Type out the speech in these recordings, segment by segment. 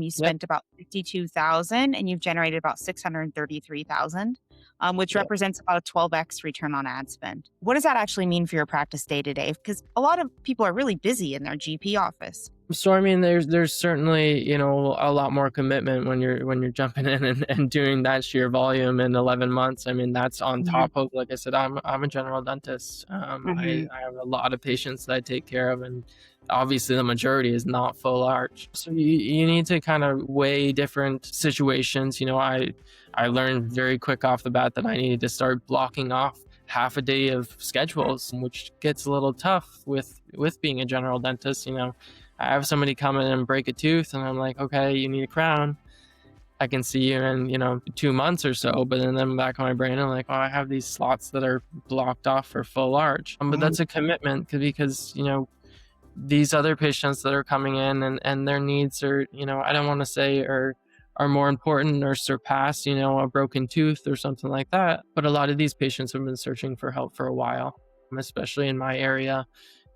You Yep. spent about 52,000 and you've generated about 633,000, which Yeah. represents about a 12x return on ad spend. What does that actually mean for your practice day to day? Because a lot of people are really busy in their GP office. So I mean, there's certainly, a lot more commitment when you're jumping in and doing that sheer volume in 11 months. I mean, that's on Mhm. top of, like I said, I'm a general dentist. Mhm. I have a lot of patients that I take care of, and obviously the majority is not full arch. So you need to kind of weigh different situations. I learned very quick off the bat that I needed to start blocking off half a day of schedules, which gets a little tough with being a general dentist. I have somebody come in and break a tooth, and I'm like, okay, you need a crown. I can see you in, 2 months or so. But then in the back of my brain, I'm like, oh, I have these slots that are blocked off for full arch. But Mhm. that's a commitment because, these other patients that are coming in and their needs are, I don't want to say are more important or surpass, a broken tooth or something like that. But a lot of these patients have been searching for help for a while, especially in my area,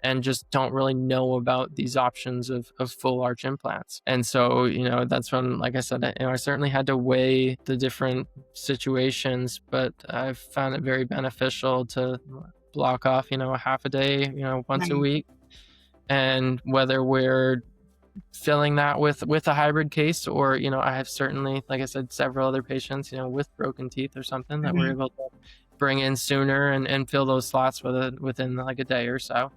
and just don't really know about these options of full arch implants. And so, that's when, like I said, I certainly had to weigh the different situations, but I've found it very beneficial to block off, a half a day, once a Nice. week. And whether we're filling that with a hybrid case, or I have certainly, like I said, several other patients with broken teeth or something that we're Mhm. able to bring in sooner and fill those slots within like a day or so.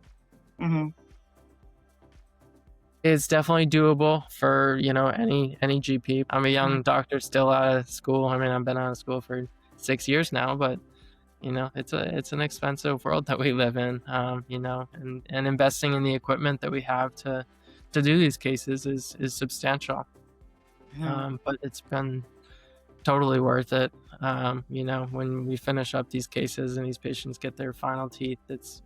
Mhm. It's definitely doable for any GP. I'm a Mhm. young doctor still out of school. I mean, I've been out of school for 6 years now, but it's an expensive world that we live in. And investing in the equipment that we have to do these cases is substantial. Mhm. But it's been totally worth it. When we finish up these cases and these patients get their final teeth, it's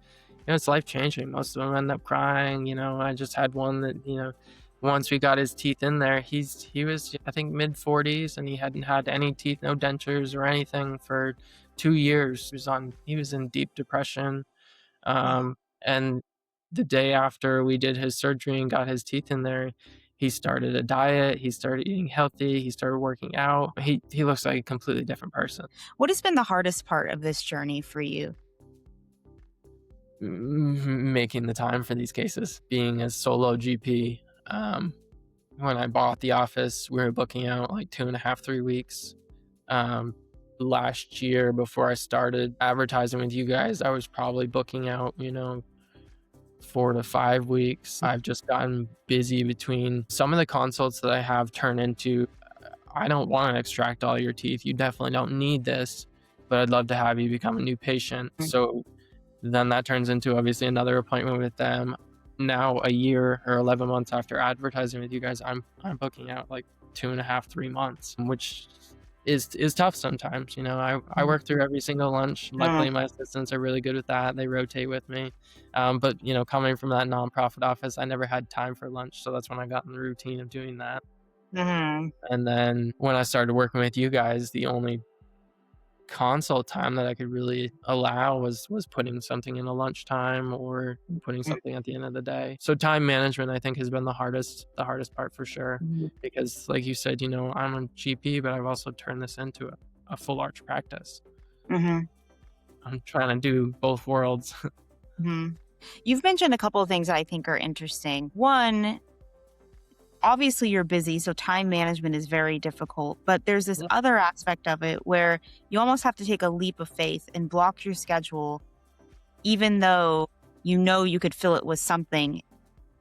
life changing. Most of them end up crying. I just had one that, once we got his teeth in there, he was, I think, mid 40s, and he hadn't had any teeth, no dentures or anything for 2 years. He was in deep depression. Oh. And the day after we did his surgery and got his teeth in there, he started a diet, he started eating healthy, he started working out. He looks like a completely different person. What has been the hardest part of this journey for you? Making the time for these cases, being a solo GP. When I bought the office, we were booking out like 2.5, 3 weeks. Um, Last year, before I started advertising with you guys, I was probably booking out, 4 to 5 weeks. I've just gotten busy between some of the consults that I have turn into, I don't want to extract all your teeth. You definitely don't need this, but I'd love to have you become a new patient. So then that turns into obviously another appointment with them. Now, a year or 11 months after advertising with you guys, I'm booking out like 2.5, 3 months, which is tough sometimes. I Mhm. work through every single lunch. Mm. Luckily, my assistants are really good with that. They rotate with me. But coming from that nonprofit office, I never had time for lunch, so that's when I got in the routine of doing that. Mhm. And then when I started working with you guys, the only console time that I could really allow was putting something in a lunchtime or putting Mm. something at the end of the day. So time management, I think, has been the hardest part for sure. Mhm. Because like you said, I'm a GP, but I've also turned this into a full arch practice. Mhm. I'm trying to do both worlds. Mhm. You've mentioned a couple of things that I think are interesting. One, obviously you're busy, so time management is very difficult, but there's this Yep. other aspect of it where you almost have to take a leap of faith and block your schedule, even though you know you could fill it with something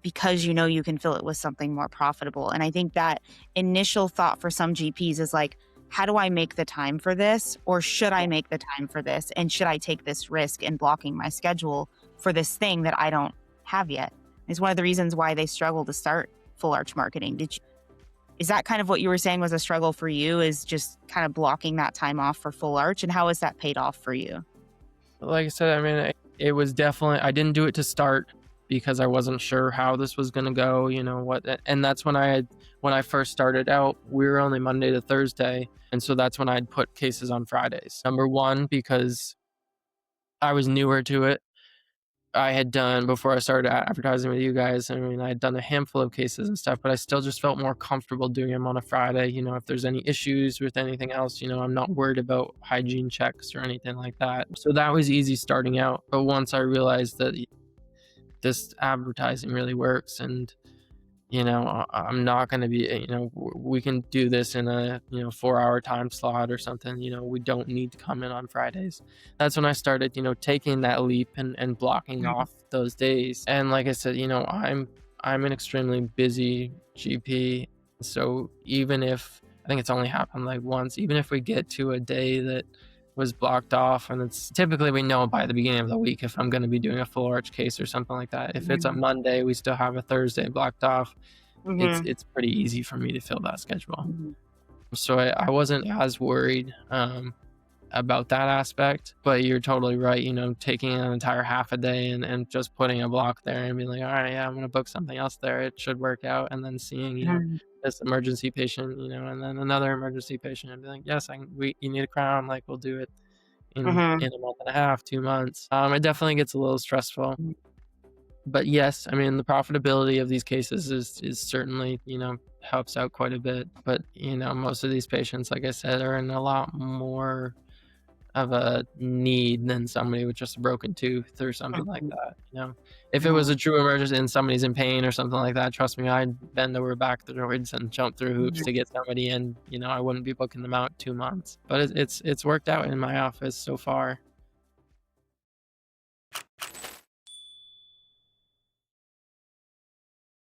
because you know you can fill it with something more profitable. And I think that initial thought for some GPs is like, how do I make the time for this? Or should I make the time for this? And should I take this risk in blocking my schedule for this thing that I don't have yet? It's one of the reasons why they struggle to start full arch marketing. Is that kind of what you were saying was a struggle for you, is just kind of blocking that time off for full arch? And how has that paid off for you? Like I said, I mean, it was definitely, I didn't do it to start because I wasn't sure how this was going to go, and that's when I first started out, we were only Monday to Thursday. And so that's when I'd put cases on Fridays. Number one, because I was newer to it. I had done before I started advertising with you guys. I mean, I had done a handful of cases and stuff, but I still just felt more comfortable doing them on a Friday. You know, if there's any issues with anything else, you know, I'm not worried about hygiene checks or anything like that. So that was easy starting out. But once I realized that this advertising really works, and you know, I'm not going to be, you know, we can do this in a, you know, 4-hour time slot or something. You know, we don't need to come in on Fridays. That's when I started, you know, taking that leap and blocking Mhm. off those days. And like I said, you know, I'm an extremely busy GP. So even if, I think it's only happened like once, even if we get to a day that was blocked off, and it's typically, we know by the beginning of the week if I'm going to be doing a full arch case or something like that. If it's a Mhm. Monday, we still have a Thursday blocked off. Mhm. It's pretty easy for me to fill that schedule. Mhm. So I wasn't as worried about that aspect. But you're totally right. You know, taking an entire half a day and just putting a block there and being like, all right, yeah, I'm gonna book something else there. It should work out. And then seeing, you know, Mhm. this emergency patient, you know, and then another emergency patient, and be like, yes, you need a crown, like we'll do it Mhm. in a month and a half, 2 months. It definitely gets a little stressful. Mhm. But yes, I mean, the profitability of these cases is certainly, you know, helps out quite a bit. But, you know, most of these patients, like I said, are in a lot more of a need than somebody with just a broken tooth or something like Mhm. that. You know, if it was Yeah. a true emergency and somebody's in pain or something like that, trust me, I'd bend over backwards and jump through hoops Mhm. to get somebody in. You know, I wouldn't be booking them out 2 months. But it's worked out in my office so far.